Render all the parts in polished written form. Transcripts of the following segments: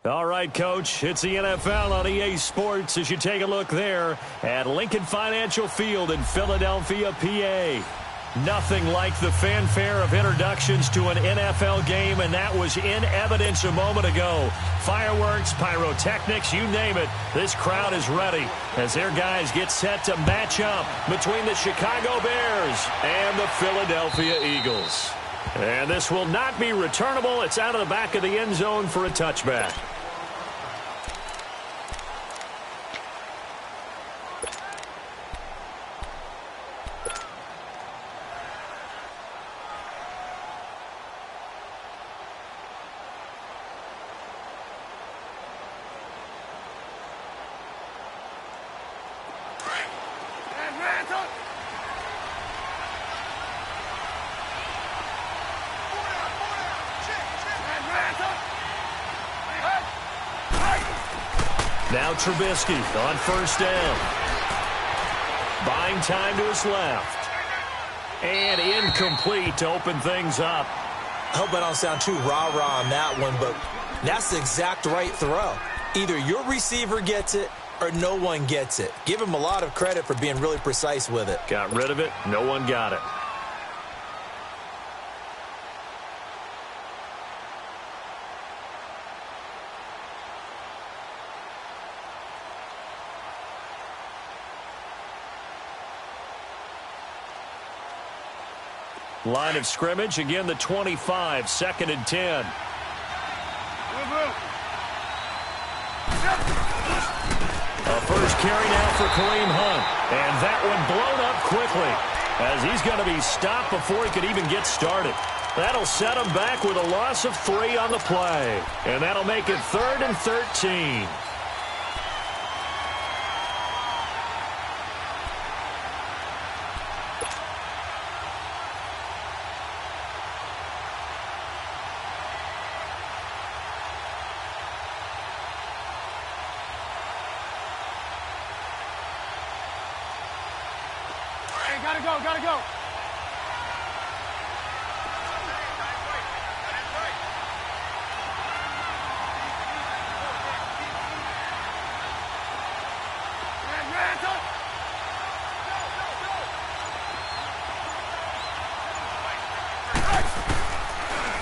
All right, Coach, it's the NFL on EA Sports as you take a look there at Lincoln Financial Field in Philadelphia, PA. Nothing like the fanfare of introductions to an NFL game, and that was in evidence a moment ago. Fireworks, pyrotechnics, you name it. This crowd is ready as their guys get set to match up between the Chicago Bears and the Philadelphia Eagles. And this will not be returnable. It's out of the back of the end zone for a touchback. Now Trubisky on first down. Buying time to his left. And incomplete to open things up. I hope I don't sound too rah-rah on that one, but that's the exact right throw. Either your receiver gets it or no one gets it. Give him a lot of credit for being really precise with it. Got rid of it. No one got it. Line of scrimmage, again the 25, 2nd and 10. A first carry now for Kareem Hunt. And that one blown up quickly as he's going to be stopped before he could even get started. That'll set him back with a loss of 3 on the play. And that'll make it 3rd and 13. Gotta go.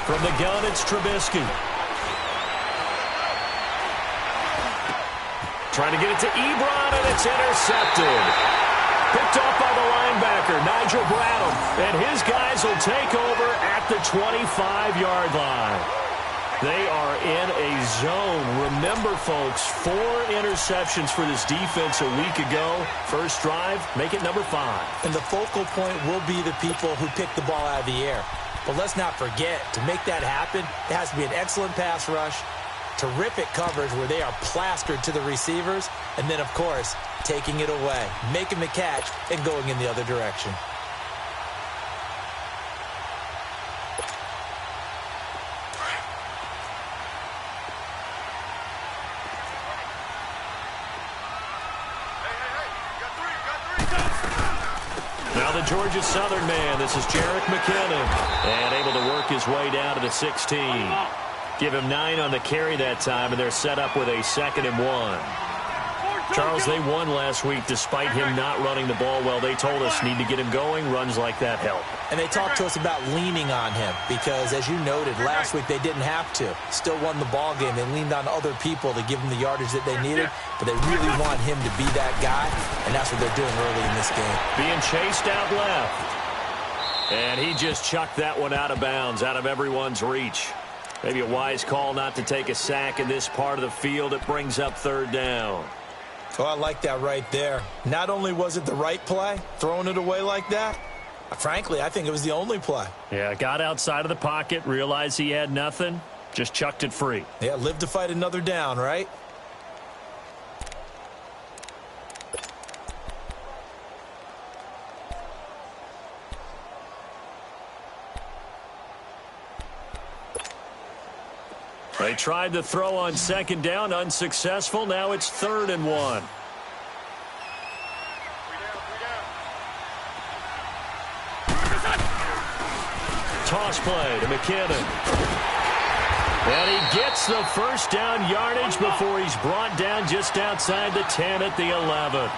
From the gun, it's Trubisky. Trying to get it to Ebron, and it's intercepted. Picked off by the linebacker, Nigel Bradham. And his guys will take over at the 25-yard line. They are in a zone. Remember, folks, 4 interceptions for this defense a week ago. First drive, make it number 5. And the focal point will be the people who pick the ball out of the air. But let's not forget, to make that happen, it has to be an excellent pass rush, terrific coverage where they are plastered to the receivers, and then, of course, taking it away, making the catch, and going in the other direction. Now the Georgia Southern man, this is Jerick McKinnon, and able to work his way down to the 16. Give him 9 on the carry that time, and they're set up with a 2nd and 1. Charles, they won last week despite him not running the ball well. They told us need to get him going. Runs like that help. And they talked to us about leaning on him because, as you noted, last week they didn't have to. Still won the ball game. They leaned on other people to give them the yardage that they needed, but they really want him to be that guy, and that's what they're doing early in this game. Being chased out left. And he just chucked that one out of bounds, out of everyone's reach. Maybe a wise call not to take a sack in this part of the field. It brings up 3rd down. Oh, I like that right there. Not only was it the right play, throwing it away like that, frankly, I think it was the only play. Yeah, got outside of the pocket, realized he had nothing, just chucked it free. Yeah, live to fight another down, right? They tried to throw on 2nd down, unsuccessful. Now it's 3rd and 1. Toss play to McKinnon. And he gets the first down yardage before he's brought down just outside the 10 at the 11.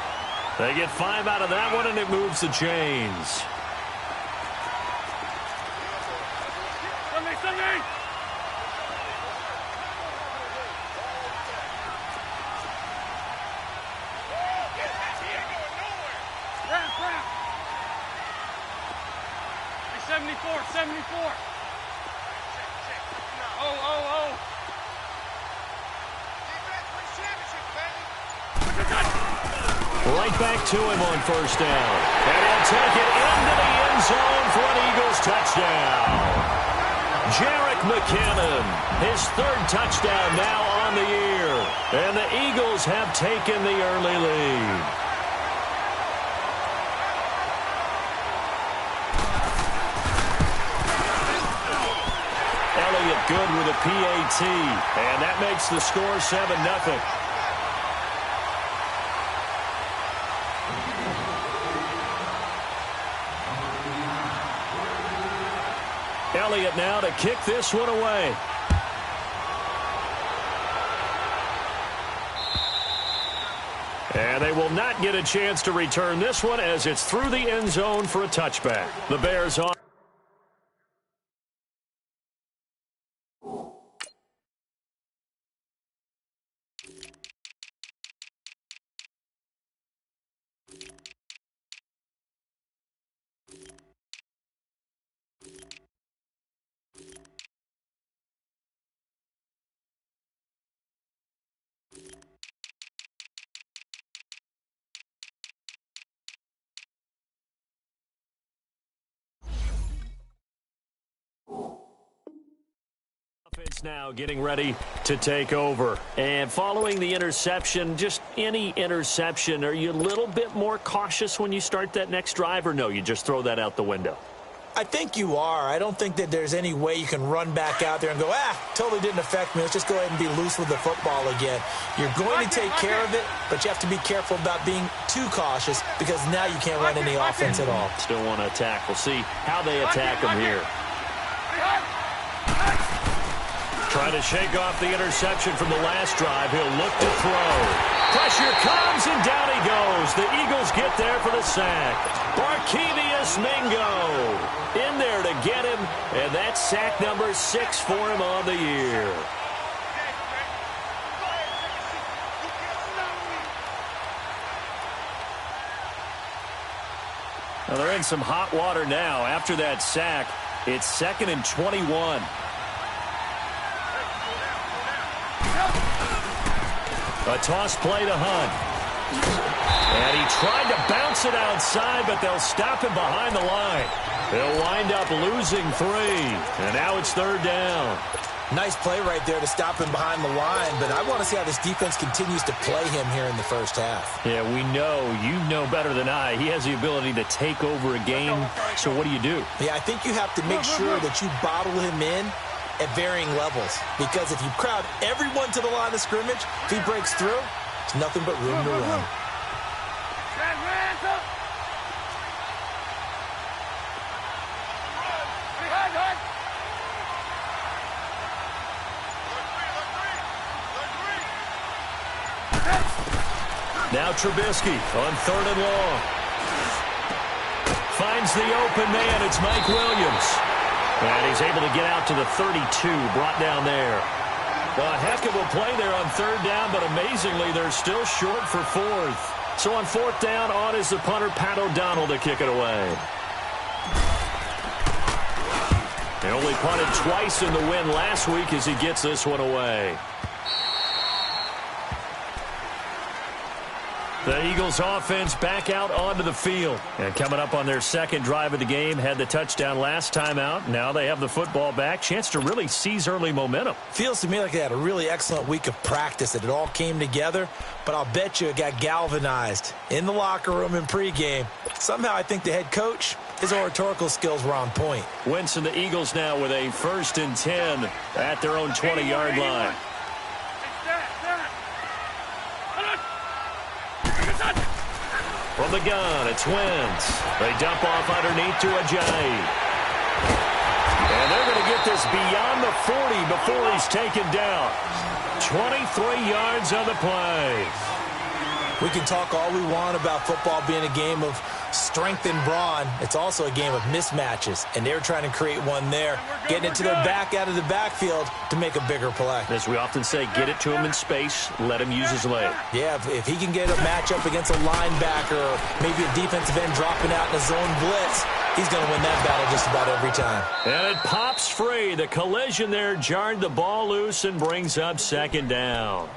They get 5 out of that one, and it moves the chains. Right back to him on first down. And he'll take it into the end zone for an Eagles touchdown. Jerick McKinnon, his 3rd touchdown now on the year. And the Eagles have taken the early lead. Elliott good with a PAT. And that makes the score 7-0. Elliott now to kick this one away. And they will not get a chance to return this one as it's through the end zone for a touchback. The Bears on. Offense now getting ready to take over. And following the interception, just any interception, are you a little bit more cautious when you start that next drive, or no, you just throw that out the window? I think you are. I don't think that there's any way you can run back out there and go, totally didn't affect me. Let's just go ahead and be loose with the football again. You're going to take care of it, but you have to be careful about being too cautious because now you can't run any offense at all. Still want to attack. We'll see how they attack them here. Trying to shake off the interception from the last drive. He'll look to throw. Pressure comes, and down he goes. The Eagles get there for the sack. Barkevious Mingo in there to get him, and that's sack number 6 for him on the year. Now they're in some hot water now. After that sack, it's 2nd and 21. A toss play to Hunt. And he tried to bounce it outside, but they'll stop him behind the line. They'll wind up losing 3. And now it's 3rd down. Nice play right there to stop him behind the line, but I want to see how this defense continues to play him here in the first half. Yeah, we know. You know better than I. He has the ability to take over a game. So what do you do? Yeah, I think you have to make sure that you bottle him in at varying levels, because if you crowd everyone to the line of scrimmage, if he breaks through, it's nothing but room to run. Now Trubisky on 3rd and long. Finds the open man. It's Mike Williams. And he's able to get out to the 32, brought down there. A heck of a play there on 3rd down, but amazingly, they're still short for 4th. So on 4th down, on is the punter, Pat O'Donnell, to kick it away. They only punted twice in the win last week as he gets this one away. The Eagles offense back out onto the field. And coming up on their 2nd drive of the game, had the touchdown last time out. Now they have the football back. Chance to really seize early momentum. Feels to me like they had a really excellent week of practice, that it all came together. But I'll bet you it got galvanized in the locker room in pregame. Somehow I think the head coach, his oratorical skills were on point. Wentz and the Eagles now with a 1st and 10 at their own 20-yard line. From the gun, it's Wentz. They dump off underneath to Ajayi. And they're going to get this beyond the 40 before he's taken down. 23 yards on the play. We can talk all we want about football being a game of strength and brawn. It's also a game of mismatches, and they're trying to create one there, getting it to their back out of the backfield to make a bigger play. As we often say, get it to him in space, let him use his leg. Yeah, if he can get a matchup against a linebacker or maybe a defensive end dropping out in a zone blitz, he's going to win that battle just about every time. And it pops free. The collision there jarred the ball loose and brings up second down.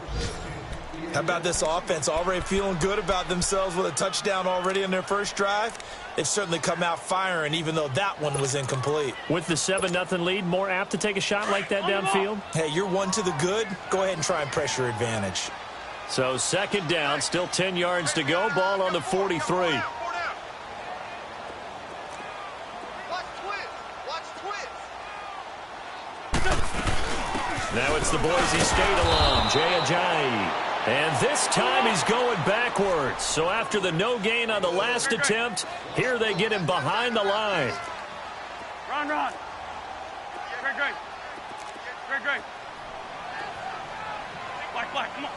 How about this offense already feeling good about themselves with a touchdown already in their first drive? They've certainly come out firing, even though that one was incomplete. With the 7-0 lead, more apt to take a shot like that downfield? Hey, you're one to the good. Go ahead and try and press your advantage. So second down, still 10 yards to go. Ball on the 43. Now it's the Boise State alum, Jay Ajayi. And this time he's going backwards. So after the no gain on the last attempt, here they get him behind the line. Run. Great. Black, come on.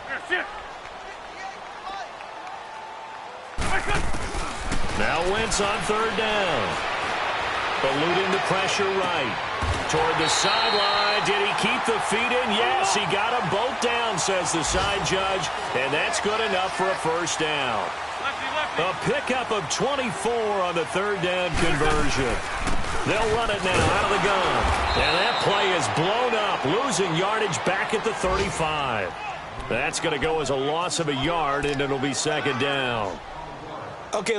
There, sit. Now Wentz on third down. Eluding the pressure right. Toward the sideline. Did he keep the feet in? Yes, he got them both down, says the side judge. And that's good enough for a first down. Lefty. A pickup of 24 on the third down conversion. They'll run it now out of the gun. And that play is blown up, losing yardage back at the 35. That's going to go as a loss of a yard, and it'll be second down. Okay.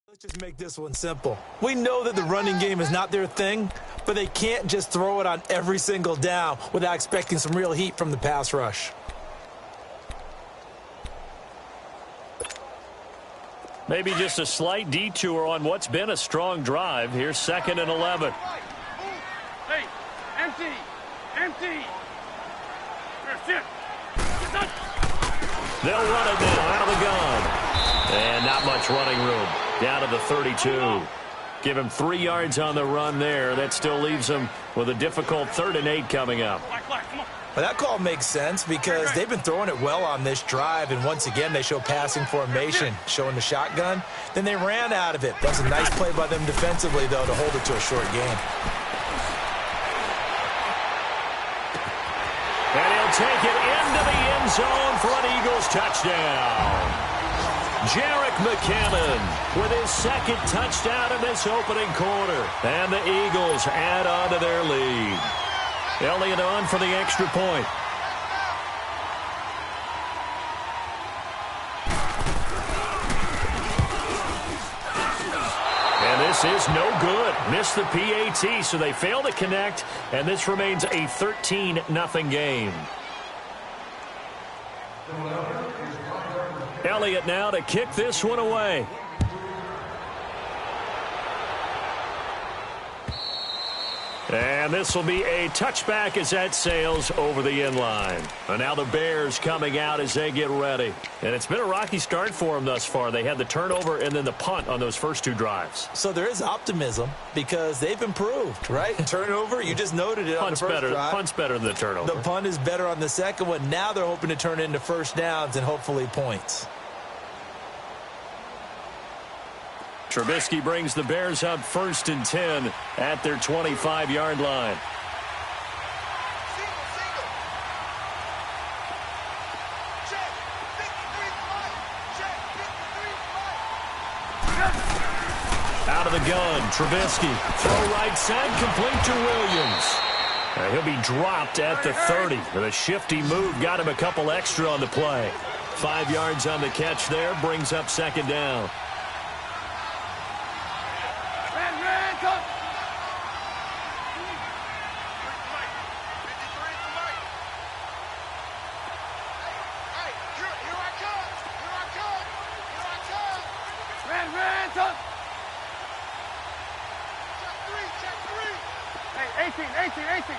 Let's just make this one simple. We know that the running game is not their thing, but they can't just throw it on every single down without expecting some real heat from the pass rush. Maybe just a slight detour on what's been a strong drive. Here's 2nd and 11. Hey, empty. There, sit. They'll run it now out of the gun. And not much running room. Down to the 32. Give him 3 yards on the run there. That still leaves him with a difficult 3rd and 8 coming up. Come on. Well, that call makes sense because they've been throwing it well on this drive, and once again they show passing formation, showing the shotgun. Then they ran out of it. That was a nice play by them defensively, though, to hold it to a short game. And he'll take it into the end zone for an Eagles touchdown. Jerick McKinnon with his 2nd touchdown in this opening quarter. And the Eagles add on to their lead. Elliott on for the extra point. And this is no good. Missed the PAT, so they fail to connect, and this remains a 13-0 game. Elliott now to kick this one away. And this will be a touchback as that sails over the end line. And now the Bears coming out as they get ready. And it's been a rocky start for them thus far. They had the turnover and then the punt on those first 2 drives. So there is optimism because they've improved, right? Turnover, you just noted it on the first drive. Punt's better than the turnover. The punt is better on the second one. Now they're hoping to turn it into first downs and hopefully points. Trubisky brings the Bears up 1st and 10 at their 25-yard line. Out of the gun, Trubisky. Throw right side, complete to Williams. He'll be dropped at the 30. The shifty move got him a couple extra on the play. 5 yards on the catch there, brings up 2nd down. Hey, 18. 18.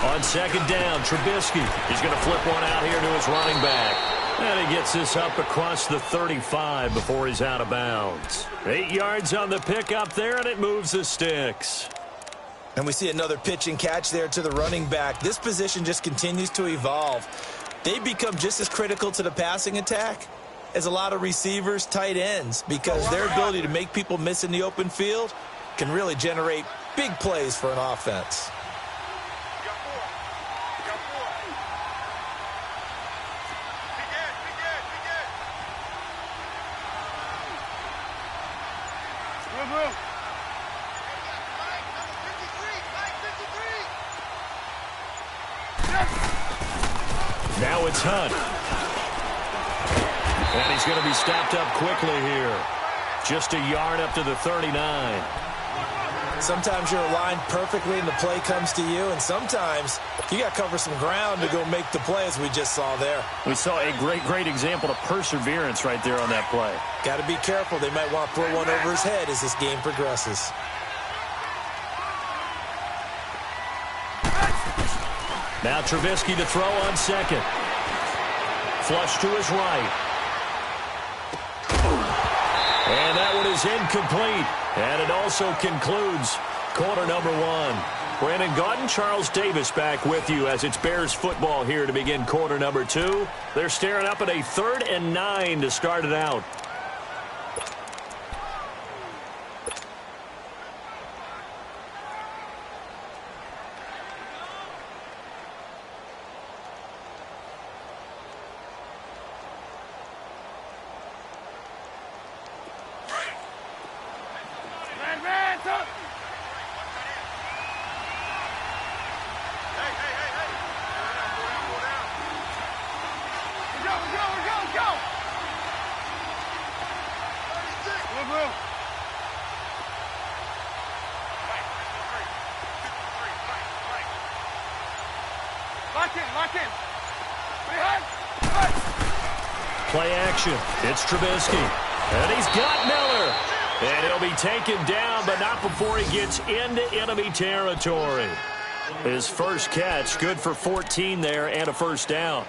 On 2nd down, Trubisky. He's going to flip one out here to his running back. And he gets this up across the 35 before he's out of bounds. 8 yards on the pickup there, and it moves the sticks. And we see another pitch and catch there to the running back. This position just continues to evolve. They become just as critical to the passing attack as a lot of receivers, tight ends, because their ability to make people miss in the open field can really generate big plays for an offense. Now it's Hunt. And he's going to be stopped up quickly here. Just a yard up to the 39. Sometimes you're aligned perfectly and the play comes to you, and sometimes you got to cover some ground to go make the play, as we just saw there. We saw a great example of perseverance right there on that play. Got to be careful. They might want to throw one over his head as this game progresses. Now Trubisky to throw on 2nd. Flush to his right. And that one is incomplete. And it also concludes quarter number 1. Brandon Gaudin, Charles Davis back with you as it's Bears football here to begin quarter number 2. They're staring up at a 3rd and 9 to start it out. Play action. It's Trubisky. And he's got Miller. And he'll be taken down, but not before he gets into enemy territory. His first catch, good for 14 there and a first down.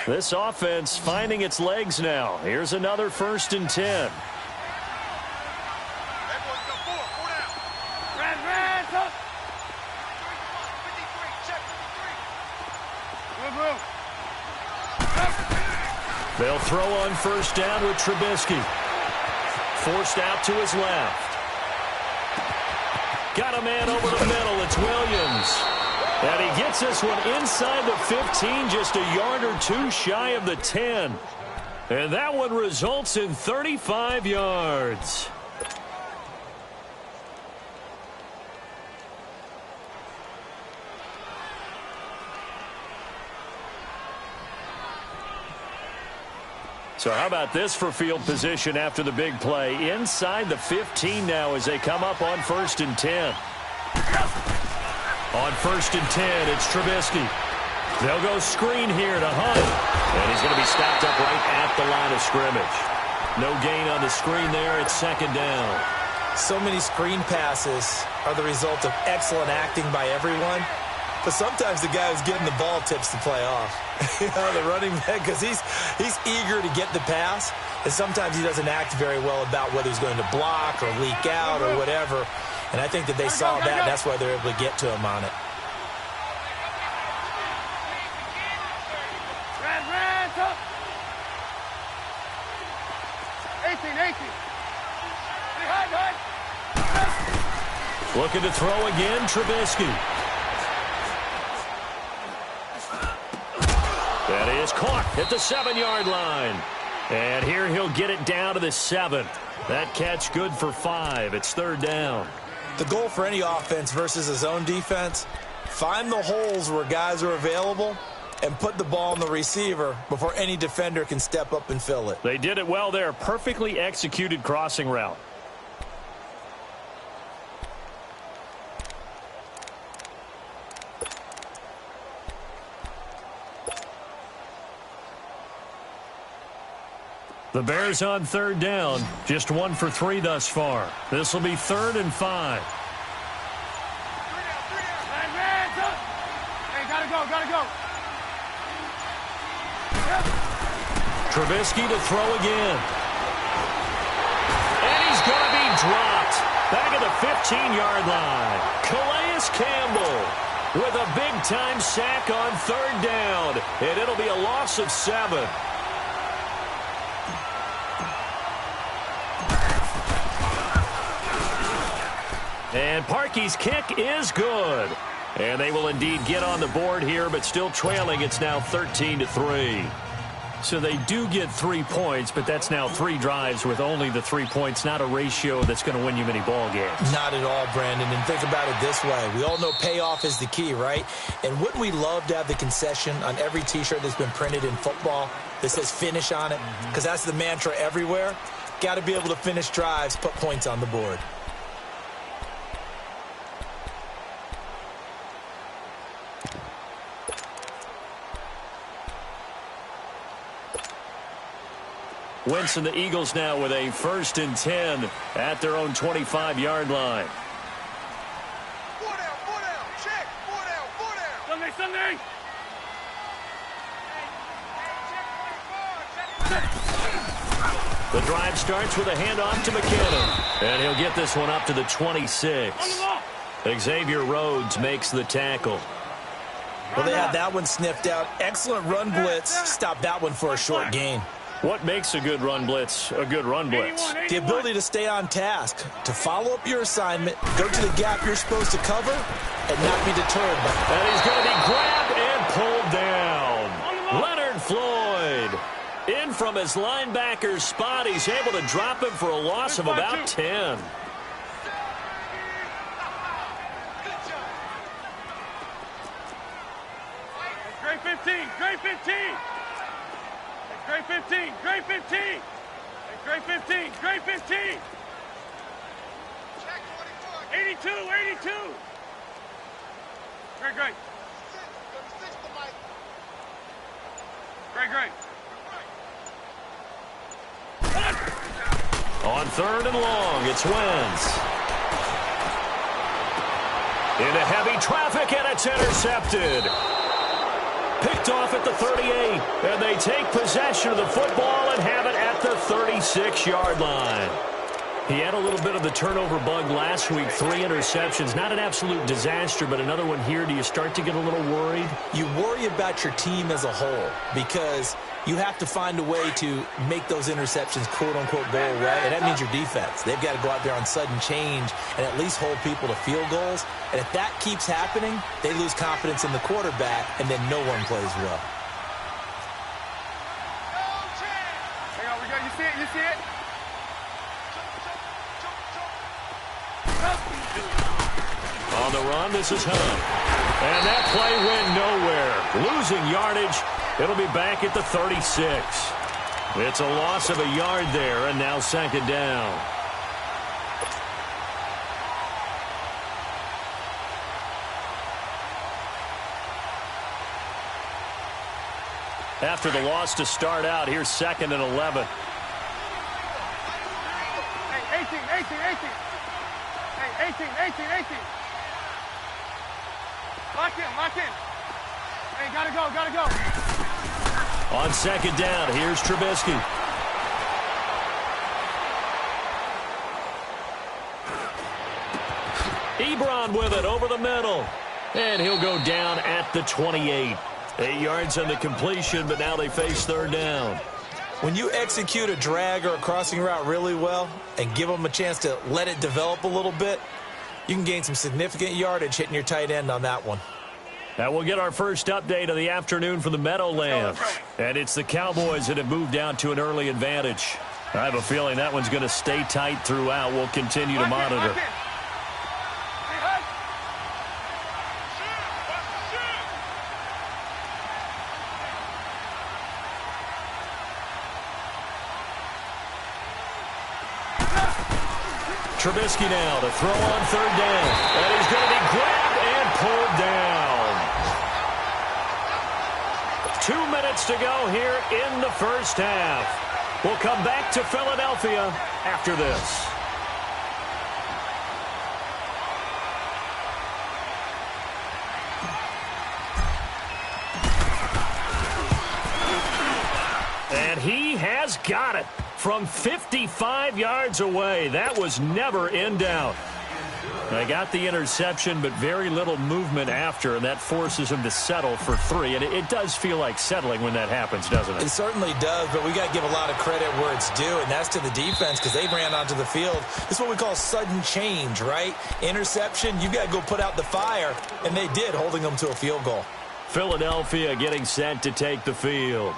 This offense finding its legs now. Here's another 1st and 10. They'll throw on 1st down with Trubisky. Forced out to his left. Got a man over the middle. It's Williams. And he gets this one inside the 15, just a yard or 2 shy of the 10. And that one results in 35 yards. So how about this for field position after the big play? Inside the 15 now as they come up on 1st and 10. On 1st and 10, it's Trubisky. They'll go screen here to Hunt. And he's going to be stopped up right at the line of scrimmage. No gain on the screen there. It's 2nd down. So many screen passes are the result of excellent acting by everyone. But sometimes the guy who's getting the ball tips the play off. The running back, because he's eager to get the pass, and sometimes he doesn't act very well about whether he's going to block or leak out or whatever. And I think that they saw that, and that's why they're able to get to him on it. Red, up. 18. High. Looking to throw again, Trubisky. That is caught at the 7-yard line. And here he'll get it down to the 7. That catch good for 5. It's 3rd down. The goal for any offense versus a zone defense, find the holes where guys are available and put the ball on the receiver before any defender can step up and fill it. They did it well there. Perfectly executed crossing route. The Bears on 3rd down. Just 1 for 3 thus far. This will be 3rd and 5. Red, up. Hey, gotta go. Trubisky to throw again. And he's going to be dropped. Back at the 15-yard line. Calais Campbell with a big-time sack on 3rd down. And it'll be a loss of 7. And Parkey's kick is good. And they will indeed get on the board here, but still trailing. It's now 13-3. So they do get 3 points, but that's now 3 drives with only the 3 points, not a ratio that's going to win you many ball games. Not at all, Brandon. And think about it this way. We all know payoff is the key, right? And wouldn't we love to have the concession on every T-shirt that's been printed in football that says finish on it? Because that's the mantra everywhere. Got to be able to finish drives, put points on the board. Wentz and the Eagles now with a 1st and 10 at their own 25-yard line. 4 down. Check. 4 down. Sunday. The drive starts with a handoff to McKinnon. And he'll get this one up to the 26. Xavier Rhodes makes the tackle. Well, they had that one sniffed out. Excellent run blitz. Stop that one for a short gain. What makes a good run blitz a good run blitz? The ability to stay on task, to follow up your assignment, go to the gap you're supposed to cover, and not be deterred by it. And he's going to be grabbed and pulled down. Leonard Floyd in from his linebacker spot. He's able to drop him for a loss of about 10. Great 15. Great 15. Great 15. Great 15. Great 15. Great 15. 82. Great. Great. On 3rd and long, it's Wentz. Into heavy traffic, and it's intercepted. Picked off at the 38, and they take possession of the football and have it at the 36-yard line. He had a little bit of the turnover bug last week, 3 interceptions. Not an absolute disaster, but another one here. Do you start to get a little worried? You worry about your team as a whole because you have to find a way to make those interceptions, quote-unquote, go away, and that means your defense. They've got to go out there on sudden change and at least hold people to field goals. And if that keeps happening, they lose confidence in the quarterback, and then no one plays well. Hang on, you see it? You see it? On the run, this is Hunt. And that play went nowhere. Losing yardage. It'll be back at the 36. It's a loss of a yard there, and now second down. After the loss to start out, here's 2nd and 11. Hey, 18. Hey, 18. Lock in. Hey, gotta go. On second down, here's Trubisky. Ebron with it over the middle. And he'll go down at the 28. 8 yards on the completion, but now they face third down. When you execute a drag or a crossing route really well and give them a chance to let it develop a little bit, you can gain some significant yardage hitting your tight end on that one. Now we'll get our first update of the afternoon from the Meadowlands. And it's the Cowboys that have moved down to an early advantage. I have a feeling that one's going to stay tight throughout. We'll continue to monitor. Trubisky now to throw on third down. And he's going to be grabbed and pulled down. 2 minutes to go here in the first half. We'll come back to Philadelphia after this. And he has got it from 55 yards away. That was never in doubt. They got the interception, but very little movement after, and that forces him to settle for 3. And it does feel like settling when that happens, doesn't it? It certainly does, but we got to give a lot of credit where it's due, and that's to the defense because they ran onto the field. This is what we call sudden change, right? Interception, you got to go put out the fire, and they did, holding them to a field goal. Philadelphia getting set to take the field.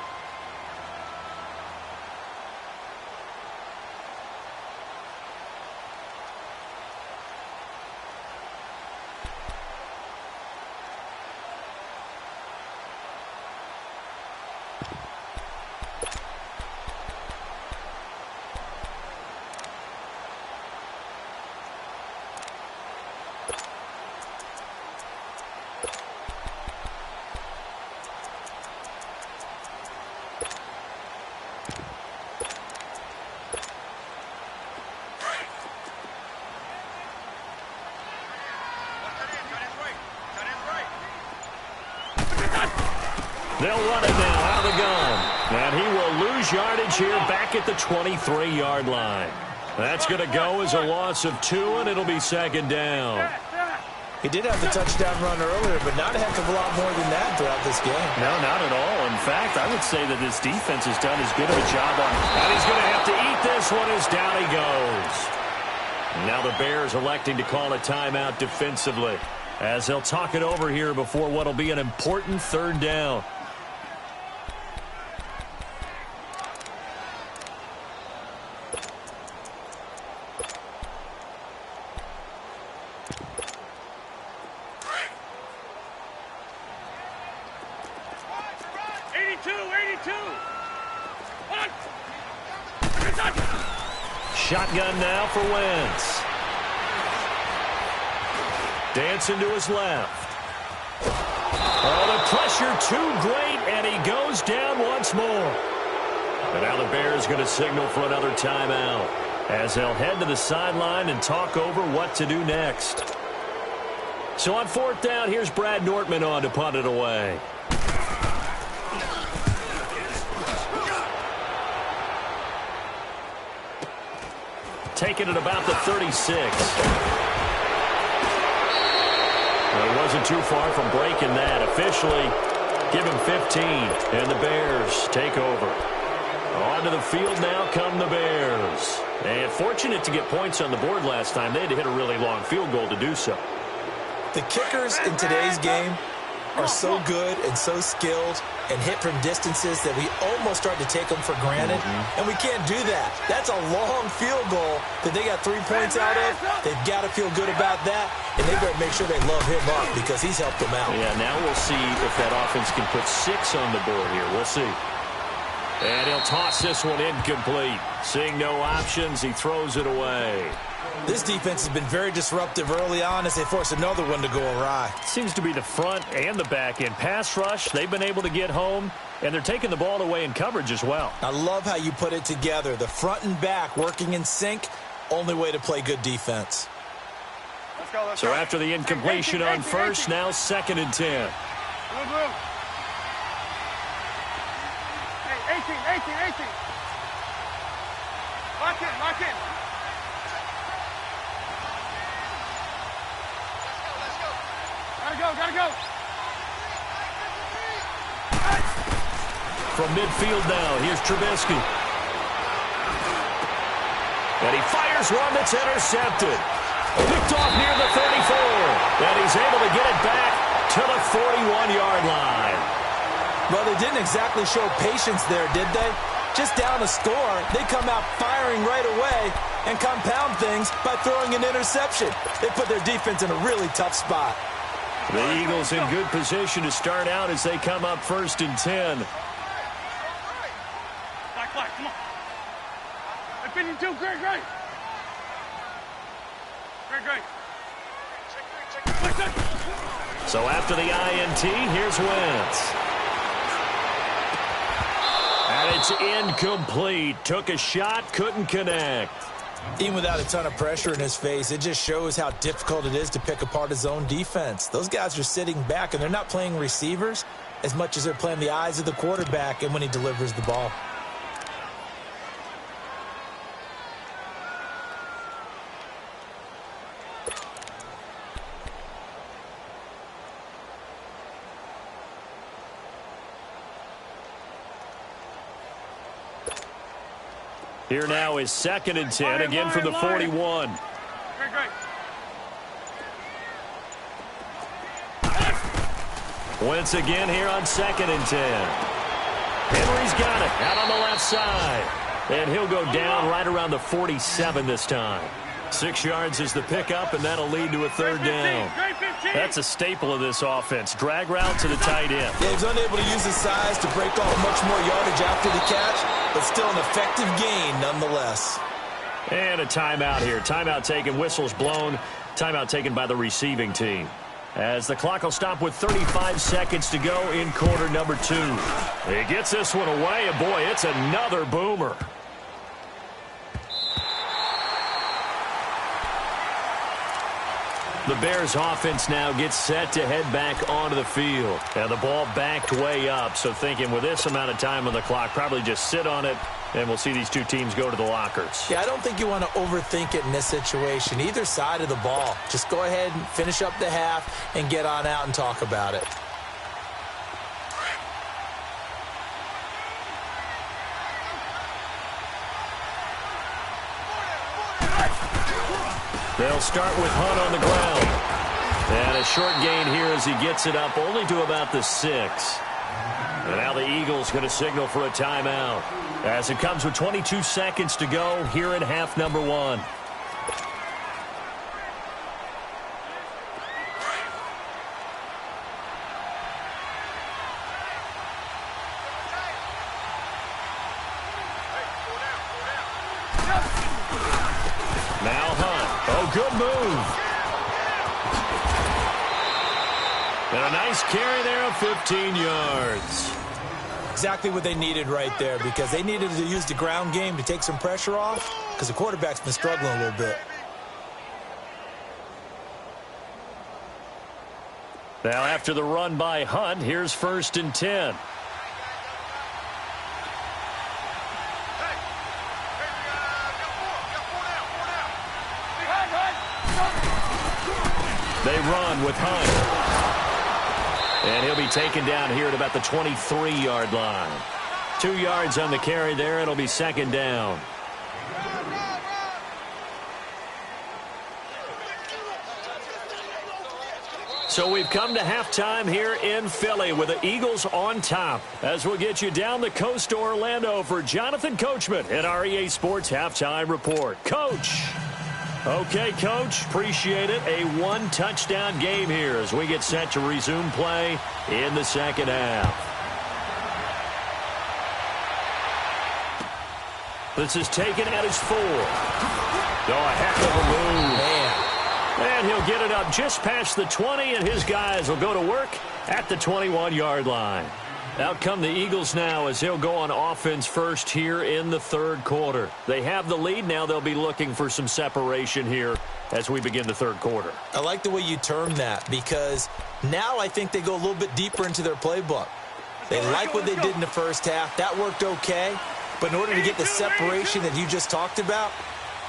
They'll run it now out of the gun. And he will lose yardage here back at the 23-yard line. That's going to go as a loss of 2, and it'll be second down. He did have the touchdown run earlier, but not a heck of a lot more than that throughout this game. No, not at all. In fact, I would say that this defense has done as good of a job on it. And he's going to have to eat this one as down he goes. Now the Bears electing to call a timeout defensively as they'll talk it over here before what will be an important third down. Shotgun now for Wentz. Dancing to his left. Oh, the pressure too great, and he goes down once more. And now the Bears going to signal for another timeout as they'll head to the sideline and talk over what to do next. So on fourth down, here's Brad Nortman on to punt it away. Taking it about the 36. Well, he wasn't too far from breaking that. Officially, give him 15, and the Bears take over. Onto the field now come the Bears. And fortunate to get points on the board last time. They had to hit a really long field goal to do so. The kickers in today's game are so good and so skilled and hit from distances that we almost start to take them for granted, and we can't do that. That's a long field goal that they got 3 points out of. They've got to feel good about that, and they better make sure they love him up because he's helped them out. Yeah, now we'll see if that offense can put 6 on the board here. We'll see. And he'll toss this one incomplete. Seeing no options, he throws it away. This defense has been very disruptive early on as they force another one to go awry. Seems to be the front and the back end. Pass rush, they've been able to get home, and they're taking the ball away in coverage as well. I love how you put it together. The front and back working in sync, only way to play good defense. Let's So go. after the incompletion on first, now 2nd and 10. Blue. Hey, 18. Lock in. Gotta go. From midfield now, here's Trubisky. And he fires one that's intercepted. Picked off near the 34. And he's able to get it back to the 41-yard line. Well, they didn't exactly show patience there, did they? Just down a score, they come out firing right away and compound things by throwing an interception. They put their defense in a really tough spot. The Eagles in good position to start out as they come up 1st and 10. Flag, come on. Hey, 52, great. Great. So after the INT, here's Wentz. And it's incomplete. Took a shot, couldn't connect. Even without a ton of pressure in his face, it just shows how difficult it is to pick apart his own defense. Those guys are sitting back, and they're not playing receivers as much as they're playing the eyes of the quarterback and when he delivers the ball. Here now is 2nd and 10, again from the 41. Great. Wentz again here on 2nd and 10. Henry's got it out on the left side. And he'll go down right around the 47 this time. 6 yards is the pickup, and that'll lead to a 3rd down. That's a staple of this offense. Drag route to the tight end. Yeah, he's unable to use his size to break off much more yardage after the catch, but still an effective gain nonetheless. And a timeout here. Timeout taken, whistles blown. Timeout taken by the receiving team. As the clock will stop with 35 seconds to go in quarter number 2. He gets this one away, and boy, it's another boomer. The Bears offense now gets set to head back onto the field. And the ball backed way up, so thinking with this amount of time on the clock, probably just sit on it, and we'll see these two teams go to the lockers. Yeah, I don't think you want to overthink it in this situation. Either side of the ball. Just go ahead and finish up the half and get on out and talk about it. They'll start with Hunt on the ground. And a short gain here as he gets it up only to about the 6. And now the Eagles going to signal for a timeout as it comes with 22 seconds to go here in half number 1. Now Hunt. Oh, good move. And a nice carry there of 15 yards. Exactly what they needed right there, because they needed to use the ground game to take some pressure off, because the quarterback's been struggling a little bit. Now after the run by Hunt, here's 1st and 10. They run with Hunt. And he'll be taken down here at about the 23-yard line. 2 yards on the carry there. It'll be 2nd down. So we've come to halftime here in Philly with the Eagles on top. As we'll get you down the coast to Orlando for Jonathan Coachman at our EA Sports Halftime Report. Coach. Okay, Coach, appreciate it. A 1-touchdown game here as we get set to resume play in the second half. This is taken at his 4. Oh, a heck of a move. Man. And he'll get it up just past the 20, and his guys will go to work at the 21-yard line. Out come the Eagles now as they'll go on offense first here in the third quarter. They have the lead. Now they'll be looking for some separation here as we begin the third quarter. I like the way you term that because now I think they go a little bit deeper into their playbook. They like what they did in the first half. That worked okay. But in order to get the separation that you just talked about,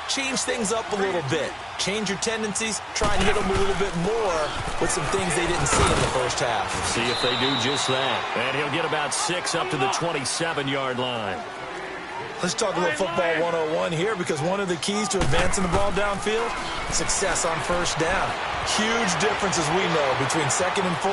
change things up a little bit. Change your tendencies. Try and hit them a little bit more with some things they didn't see in the first half. See if they do just that. And he'll get about 6 up to the 27-yard line. Let's talk a little football 101 here because one of the keys to advancing the ball downfield, success on first down. Huge difference, as we know, between 2nd and 4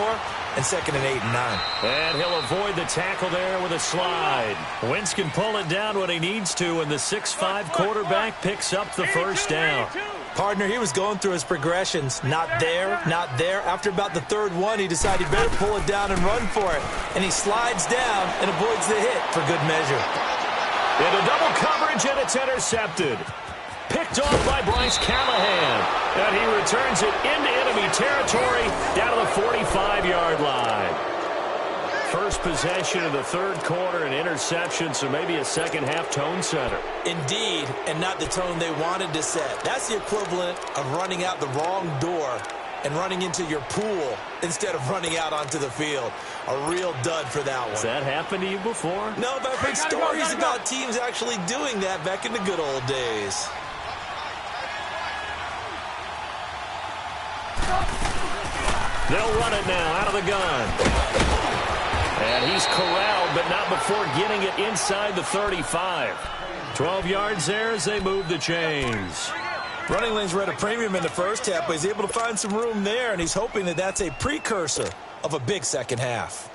and 2nd and 8 and 9. And he'll avoid the tackle there with a slide. Wentz can pull it down when he needs to, and the 6'5" quarterback picks up the first down. Partner, he was going through his progressions. Not there, not there. After about the third one, he decided he better pull it down and run for it. And he slides down and avoids the hit for good measure. Into double coverage, and it's intercepted. Picked off by Bryce Callahan. And he returns it into enemy territory down to the 45-yard line. First possession of the third quarter, an interception, so maybe a second-half tone setter. Indeed, and not the tone they wanted to set. That's the equivalent of running out the wrong door and running into your pool instead of running out onto the field. A real dud for that one. Has that happened to you before? No, but I've heard stories about teams actually doing that back in the good old days. They'll run it now out of the gun. And he's corralled, but not before getting it inside the 35. 12 yards there as they move the chains. Running lanes were at a premium in the first half, but he's able to find some room there, and he's hoping that that's a precursor of a big second half.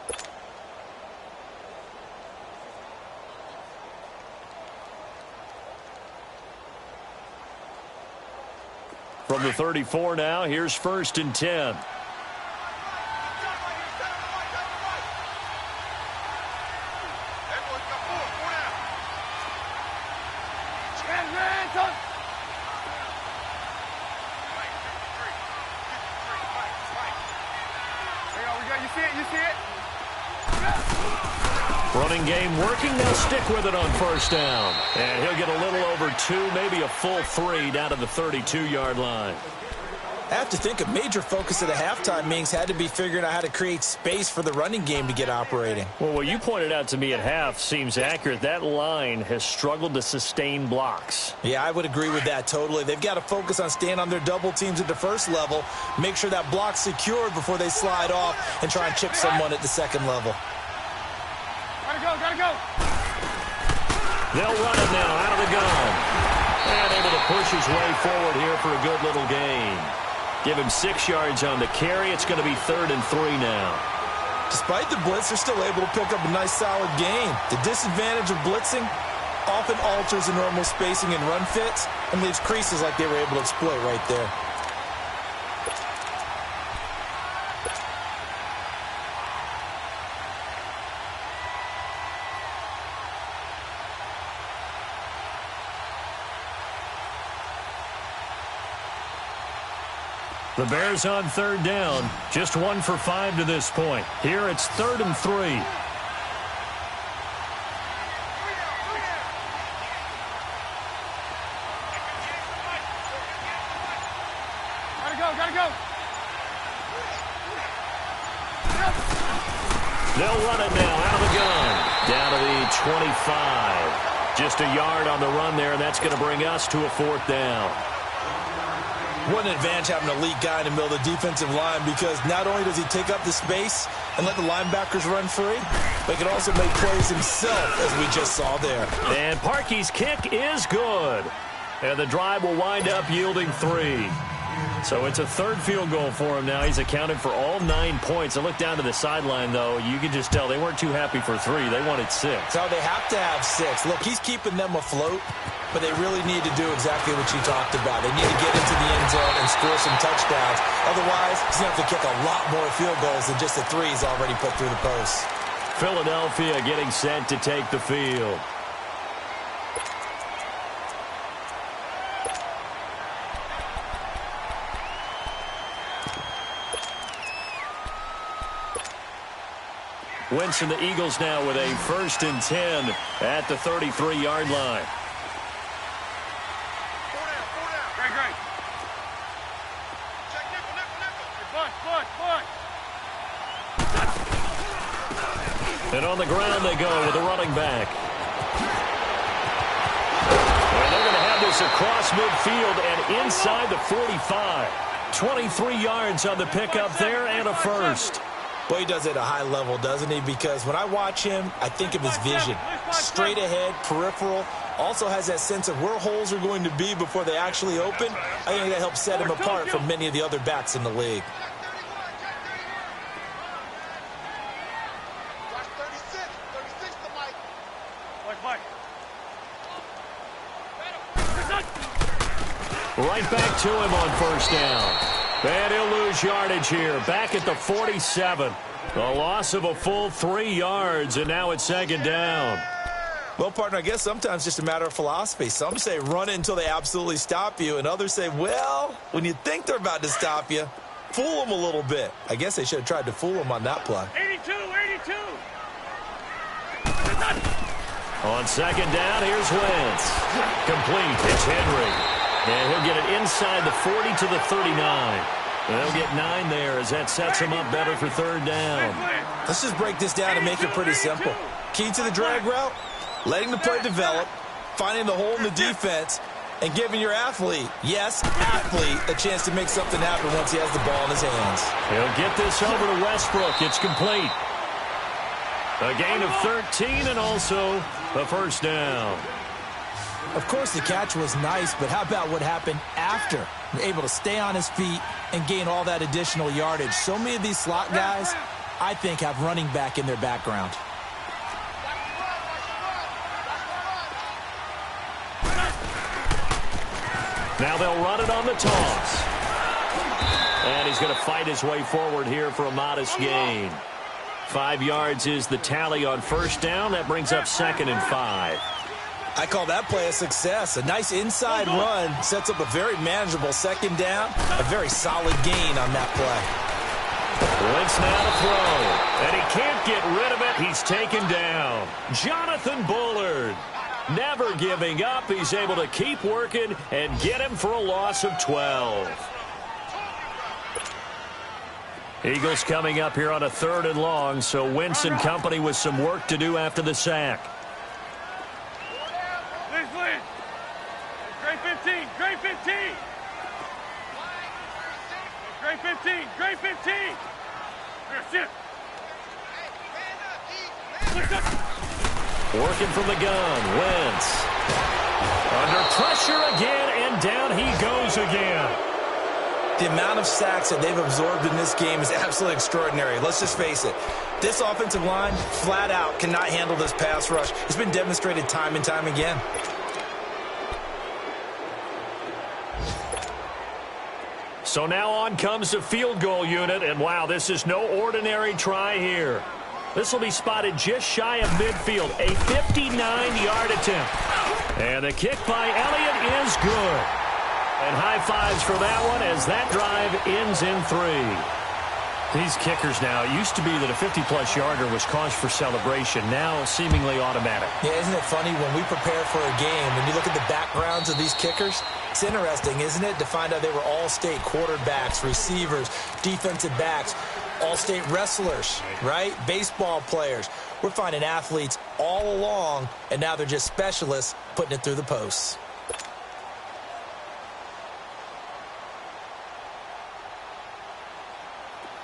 From the 34 now, here's 1st and 10. Running game working. They'll stick with it on first down. And he'll get a little over 2, maybe a full 3 down to the 32-yard line. I have to think a major focus of the halftime meetings had to be figuring out how to create space for the running game to get operating. Well, what you pointed out to me at half seems accurate. That line has struggled to sustain blocks. Yeah, I would agree with that totally. They've got to focus on staying on their double teams at the first level, make sure that block's secured before they slide off and try and chip someone at the second level. Gotta go. They'll run it now out of the gun. And able to push his way forward here for a good little gain. Give him 6 yards on the carry. It's going to be 3rd and 3 now. Despite the blitz, they're still able to pick up a nice solid gain. The disadvantage of blitzing often alters the normal spacing and run fits and leaves creases like they were able to exploit right there. The Bears on 3rd down. Just 1 for 5 to this point. Here it's 3rd and 3. Gotta go. They'll run it now out of the gun. Down to the 25. Just a yard on the run there, and that's going to bring us to a 4th down. What an advantage having an elite guy in the middle of the defensive line, because not only does he take up the space and let the linebackers run free, but he can also make plays himself, as we just saw there. And Parkey's kick is good. And the drive will wind up yielding 3. So it's a 3rd field goal for him now. He's accounted for all 9 points. I look down to the sideline, though. You can just tell they weren't too happy for 3. They wanted 6. So they have to have 6. Look, he's keeping them afloat, but they really need to do exactly what you talked about. They need to get into the end zone and score some touchdowns. Otherwise, he's going to have to kick a lot more field goals than just the 3 he's already put through the post. Philadelphia getting set to take the field. Wentz and the Eagles now with a 1st and 10 at the 33-yard line. Great. Check nickel. And on the ground they go with a running back. And they're going to have this across midfield and inside the 45. 23 yards on the pickup there and a first. Well, he does it at a high level, doesn't he? Because when I watch him, I think of his vision. Straight ahead, peripheral. Also has that sense of where holes are going to be before they actually open. I think that helps set him apart from many of the other backs in the league. Right back to him on 1st down. And he'll lose yardage here. Back at the 47. A loss of a full 3 yards, and now it's 2nd down. Well, partner, I guess sometimes just a matter of philosophy. Some say run it until they absolutely stop you, and others say, well, when you think they're about to stop you, fool them a little bit. I guess they should have tried to fool them on that play. 82. On 2nd down, here's Wentz. Complete. It's Henry. And he'll get it inside the 40 to the 39. They'll get 9 there as that sets him up better for 3rd down. Let's just break this down and make it pretty simple. Key to the drag route, letting the play develop, finding the hole in the defense, and giving your athlete, yes, athlete, a chance to make something happen once he has the ball in his hands. He'll get this over to Westbrook. It's complete. A gain of 13 and also a 1st down. Of course, the catch was nice, but how about what happened after? Able to stay on his feet and gain all that additional yardage. So many of these slot guys, I think, have running back in their background. Now they'll run it on the toss. And he's going to fight his way forward here for a modest gain. 5 yards is the tally on 1st down. That brings up 2nd and 5. I call that play a success. A nice inside run sets up a very manageable 2nd down. A very solid gain on that play. Wentz now to throw. And he can't get rid of it. He's taken down. Jonathan Bullard. Never giving up. He's able to keep working and get him for a loss of 12. Eagles coming up here on a 3rd and long, so Wentz and company with some work to do after the sack. Great 15. Working from the gun, Wentz. Under pressure again, and down he goes again. The amount of sacks that they've absorbed in this game is absolutely extraordinary. Let's just face it. This offensive line, flat out, cannot handle this pass rush. It's been demonstrated time and time again. So now on comes the field goal unit, and wow, this is no ordinary try here. This will be spotted just shy of midfield, a 59-yard attempt. And the kick by Elliott is good. And high fives for that one as that drive ends in 3. These kickers now, it used to be that a 50-plus yarder was cause for celebration, now seemingly automatic. Yeah, isn't it funny when we prepare for a game, when you look at the backgrounds of these kickers, it's interesting, isn't it, to find out they were all-state quarterbacks, receivers, defensive backs, all-state wrestlers, right? Baseball players. We're finding athletes all along, and now they're just specialists putting it through the posts.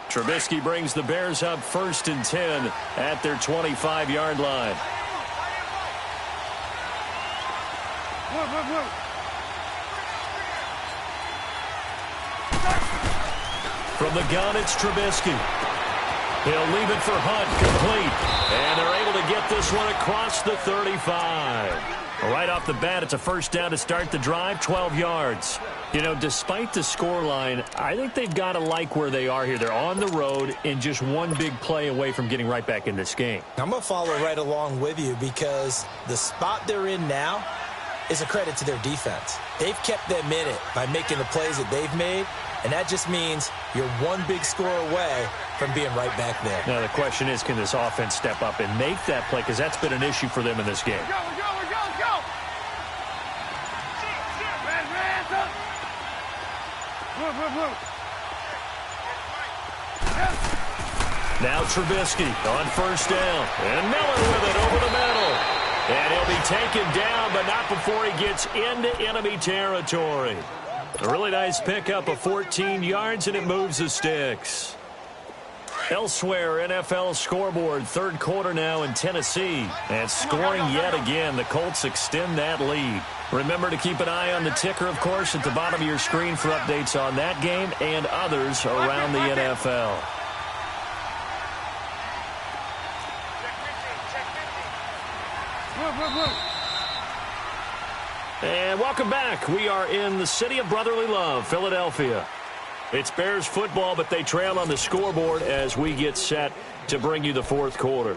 Trubisky brings the Bears up 1st and 10 at their 25-yard line. From the gun, it's Trubisky. He'll leave it for Hunt, complete. And they're able to get this one across the 35. Right off the bat, it's a 1st down to start the drive, 12 yards. You know, despite the scoreline, I think they've got to like where they are here. They're on the road and just one big play away from getting right back in this game. I'm going to follow right along with you because the spot they're in now is a credit to their defense. They've kept them in it by making the plays that they've made, And that just means you're one big score away from being right back there. Now the question is, can this offense step up and make that play? Because that's been an issue for them in this game. Let's go. Hands up. Move. Now Trubisky on first down. And Miller with it over the middle. And he'll be taken down, but not before he gets into enemy territory. A really nice pickup of 14 yards, and it moves the sticks. Elsewhere, NFL scoreboard, third quarter now in Tennessee. And scoring yet again, the Colts extend that lead. Remember to keep an eye on the ticker, of course, at the bottom of your screen for updates on that game and others around the NFL. And welcome back. We are in the city of brotherly love, Philadelphia. It's Bears football, but they trail on the scoreboard as we get set to bring you the fourth quarter.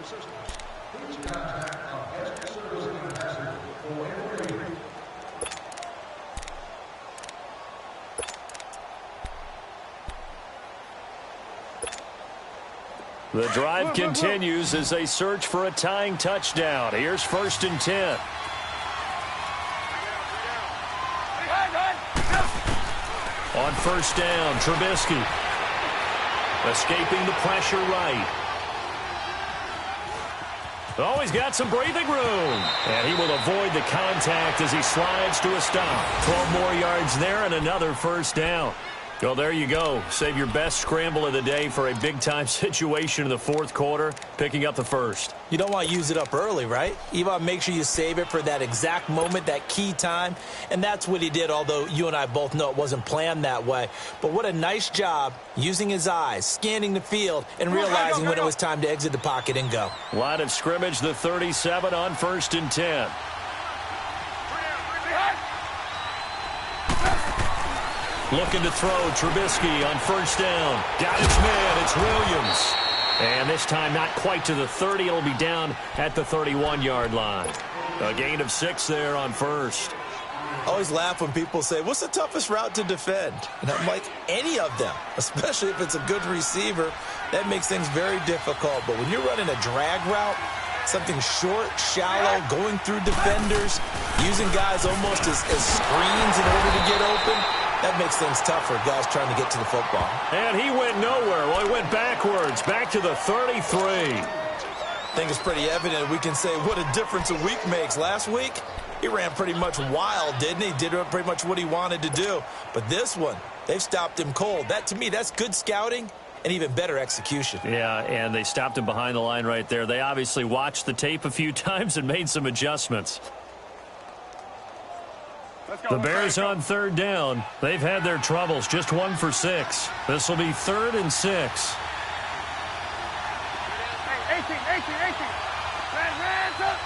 The drive continues as they search for a tying touchdown. Here's 1st and 10. On first down, Trubisky escaping the pressure right. Oh, he's got some breathing room. And he will avoid the contact as he slides to a stop. 12 more yards there and another first down. Well, there you go. Save your best scramble of the day for a big-time situation in the fourth quarter, picking up the first. You don't want to use it up early, right? You want to make sure you save it for that exact moment, that key time. And that's what he did, although you and I both know it wasn't planned that way. But what a nice job using his eyes, scanning the field, and realizing when it was time to exit the pocket and go. Line of scrimmage, the 37 on 1st and 10. Looking to throw, Trubisky on first down. Got his man, it's Williams. And this time not quite to the 30. It'll be down at the 31-yard line. A gain of 6 there on first. I always laugh when people say, what's the toughest route to defend? And I'm like, any of them, especially if it's a good receiver. That makes things very difficult. But when you're running a drag route, something short, shallow, going through defenders, using guys almost as screens in order to get open, that makes things tough for guys trying to get to the football. And he went nowhere. Well, he went backwards, back to the 33. I think it's pretty evident we can say what a difference a week makes. Last week, he ran pretty much wild, didn't he? Did pretty much what he wanted to do. But this one, they've stopped him cold. That, to me, that's good scouting and even better execution. Yeah, and they stopped him behind the line right there. They obviously watched the tape a few times and made some adjustments. The Bears on third down. They've had their troubles. Just 1 for 6. This will be 3rd and 6. 18. Hands up.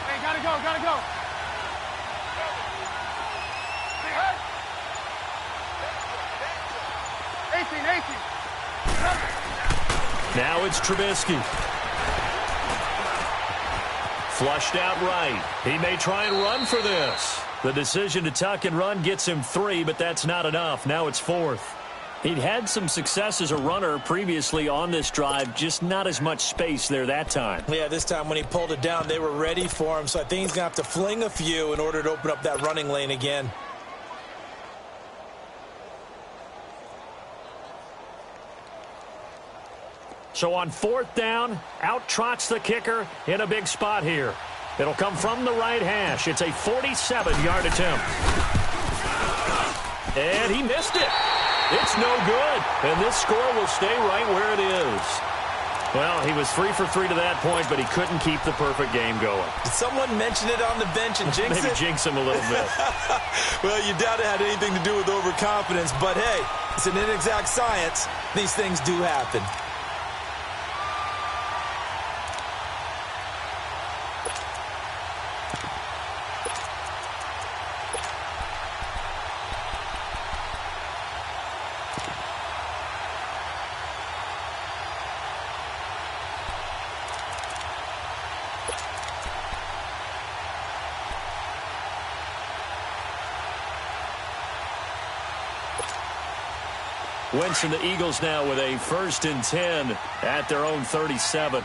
Hey, gotta go. 18. Now it's Trubisky. Flushed out right. He may try and run for this. The decision to tuck and run gets him 3, but that's not enough. Now it's 4th. He'd had some success as a runner previously on this drive, just not as much space there that time. Yeah, this time when he pulled it down, they were ready for him, so I think he's going to have to fling a few in order to open up that running lane again. So on 4th down, out trots the kicker in a big spot here. It'll come from the right hash. It's a 47-yard attempt. And he missed it. It's no good. And this score will stay right where it is. Well, he was 3 for 3 to that point, but he couldn't keep the perfect game going. Did someone mention it on the bench and jinx it? Maybe jinx him a little bit. Well, you doubt it had anything to do with overconfidence, but hey, it's an inexact science. These things do happen. Wentz and the Eagles now with a 1st and 10 at their own 37.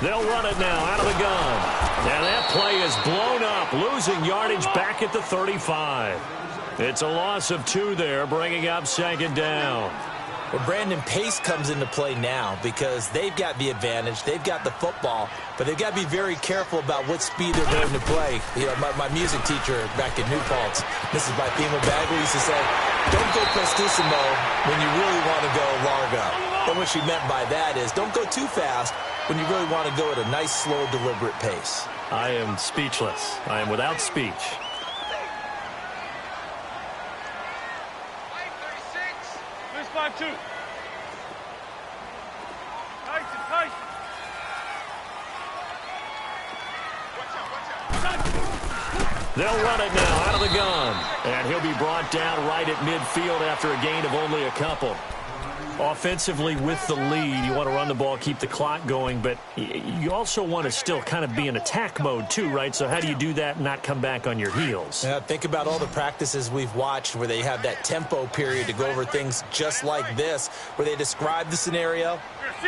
They'll run it now out of the gun. And that play is blown up, losing yardage back at the 35. It's a loss of 2 there, bringing up 2nd down. Well, Brandon, pace comes into play now because they've got the advantage. They've got the football, but they've got to be very careful about what speed they're going to play. You know, my music teacher back in New Paltz, Mrs. Bythema Bagley, used to say, don't go prestissimo when you really want to go largo. And what she meant by that is don't go too fast when you really want to go at a nice, slow, deliberate pace. I am speechless. I am without speech. This 5-2. Tyson. They'll run it now out of the gun. And he'll be brought down right at midfield after a gain of only a couple. Offensively with the lead, you want to run the ball, keep the clock going, but you also want to still kind of be in attack mode too, right? So how do you do that and not come back on your heels? Yeah, think about all the practices we've watched where they have that tempo period to go over things just like this, where they describe the scenario,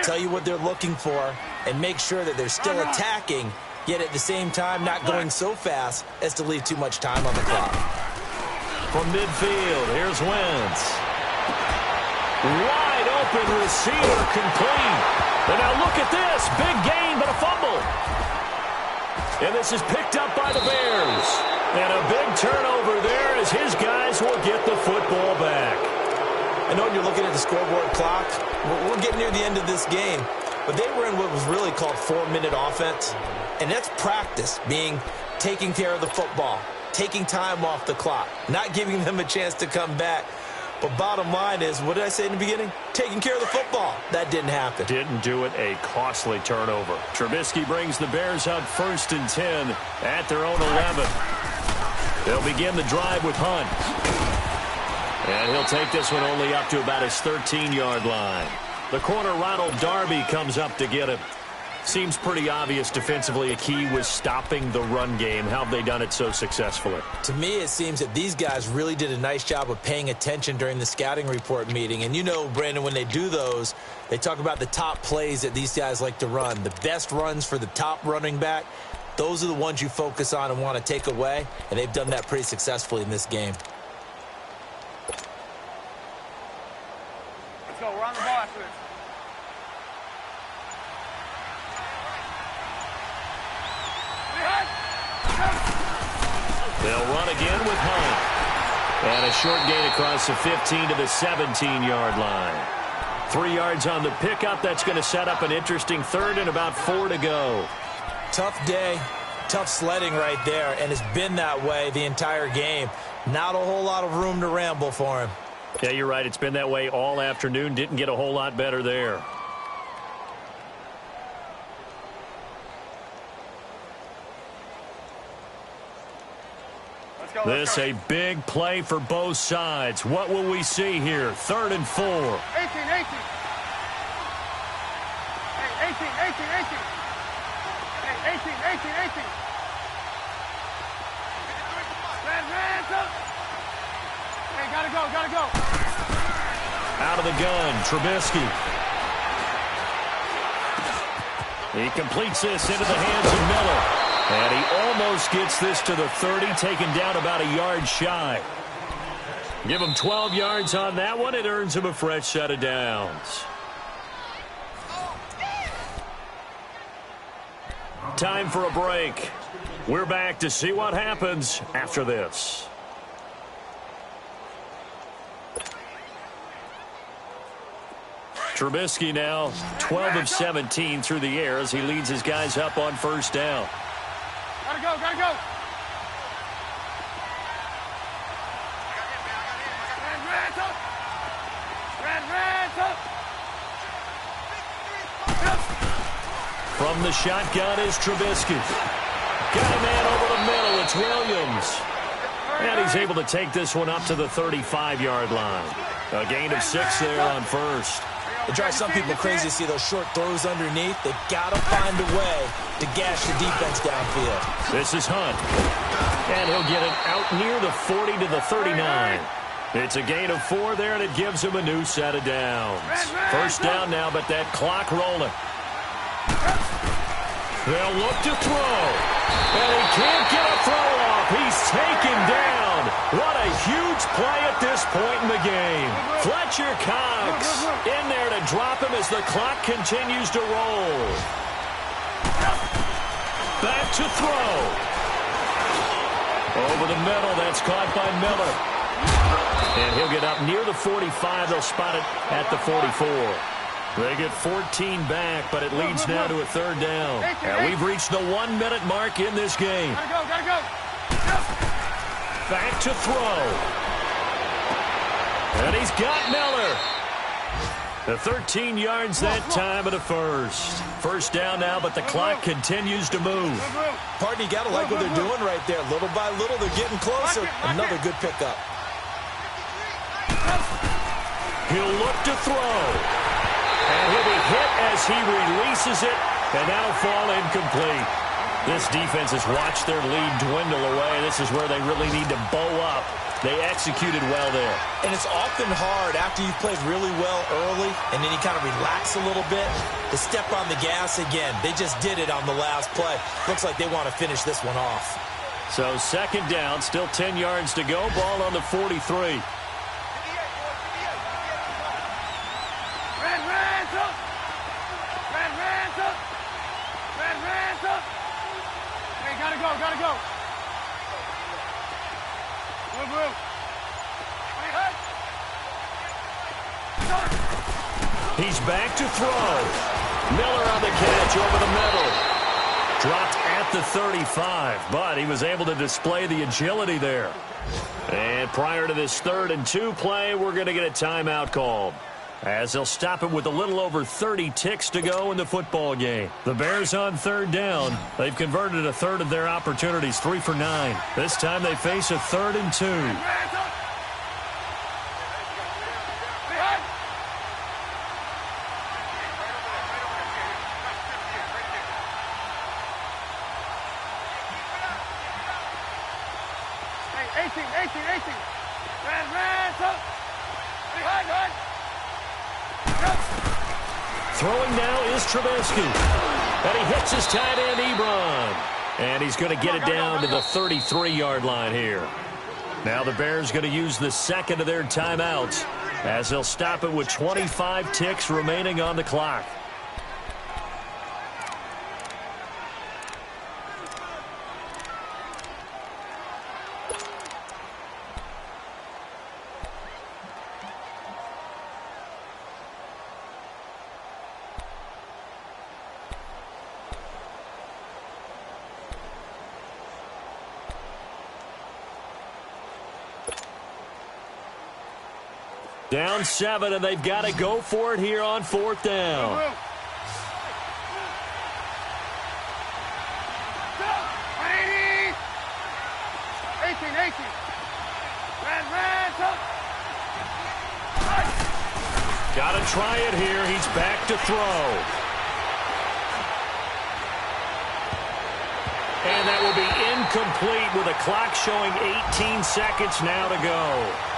tell you what they're looking for, and make sure that they're still attacking, yet at the same time not going so fast as to leave too much time on the clock. From midfield, here's Wentz. Wide open receiver, complete. And now look at this. Big gain, but a fumble. And this is picked up by the Bears. And a big turnover there as his guys will get the football back. I know when you're looking at the scoreboard clock, we're getting near the end of this game. But they were in what was really called 4-minute offense. And that's practice, being taking care of the football, taking time off the clock, not giving them a chance to come back. But bottom line is, what did I say in the beginning? Taking care of the football. That didn't happen. Didn't do it. A costly turnover. Trubisky brings the Bears up 1st and 10 at their own 11. They'll begin the drive with Hunt. And he'll take this one only up to about his 13-yard line. The corner, Ronald Darby, comes up to get him. Seems pretty obvious defensively a key was stopping the run game. How have they done it so successfully? To me, it seems that these guys really did a nice job of paying attention during the scouting report meeting. And you know, Brandon, when they do those, they talk about the top plays that these guys like to run. The best runs for the top running back, those are the ones you focus on and want to take away. And they've done that pretty successfully in this game. Let's go. We're on the ball after this. They'll run again with Hunt. And a short gain across the 15 to the 17-yard line. 3 yards on the pickup. That's going to set up an interesting 3rd and about 4 to go. Tough day, tough sledding right there, and it's been that way the entire game. Not a whole lot of room to ramble for him. Yeah, you're right. It's been that way all afternoon. Didn't get a whole lot better there. This a big play for both sides. What will we see here? 3rd and 4. 18. Hey, 18. Hey, 18. Ransom. Hey, gotta go. Out of the gun, Trubisky. He completes this into the hands of Miller. And he almost gets this to the 30, taken down about a yard shy. Give him 12 yards on that one. It earns him a fresh set of downs. Time for a break. We're back to see what happens after this. Trubisky now 12 of 17 through the air as he leads his guys up on 1st down. Gotta go. From the shotgun is Trubisky. Got a man over the middle. It's Williams. And he's able to take this one up to the 35-yard line. A gain of 6 there on 1st. It drives some people crazy to see those short throws underneath. They've got to find a way to gash the defense downfield. This is Hunt. And he'll get it out near the 40 to the 39. It's a gain of 4 there, and it gives him a new set of downs. First down now, but that clock rolling. They'll look to throw. And he can't get a throw off. He's taken down. What a huge play at this point in the game. Fletcher Cox in there to drop him as the clock continues to roll. Back to throw. Over the middle, that's caught by Miller. And he'll get up near the 45. They'll spot it at the 44. They get 14 back, but it leads now to a third down. And we've reached the 1-minute mark in this game. Gotta go. Back to throw. And he's got Miller. The 13 yards that time of the first. First down now, but the clock continues to move. Partner, you got to like what they're doing right there. Little by little, they're getting closer. Another good pickup. He'll look to throw. And he'll be hit as he releases it, and that'll fall incomplete. This defense has watched their lead dwindle away. This is where they really need to bow up. They executed well there. And it's often hard after you've played really well early and then you kind of relax a little bit to step on the gas again. They just did it on the last play. Looks like they want to finish this one off. So second down, still 10 yards to go. Ball on the 43. Gotta go. He's back to throw. Miller on the catch over the middle. Dropped at the 35, but he was able to display the agility there. And prior to this 3rd and 2 play, we're going to get a timeout called, as they'll stop it with a little over 30 ticks to go in the football game. The Bears on 3rd down. They've converted a third of their opportunities, 3 for 9. This time they face a 3rd and 2. Throwing now is Trubisky. And he hits his tight end, Ebron. And he's going to get it down to the 33-yard line here. Now the Bears going to use the second of their timeouts, as they'll stop it with 25 ticks remaining on the clock. Down 7, and they've got to go for it here on 4th down. Got to try it here. He's back to throw. And that will be incomplete with a clock showing 18 seconds now to go.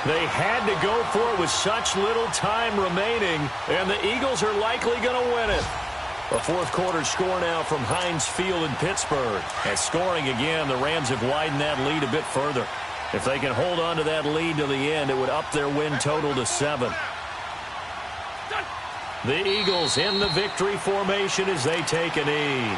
They had to go for it with such little time remaining, and the Eagles are likely going to win it. A 4th quarter score now from Heinz Field in Pittsburgh. And scoring again, the Rams have widened that lead a bit further. If they can hold on to that lead to the end, it would up their win total to 7. The Eagles in the victory formation as they take a knee.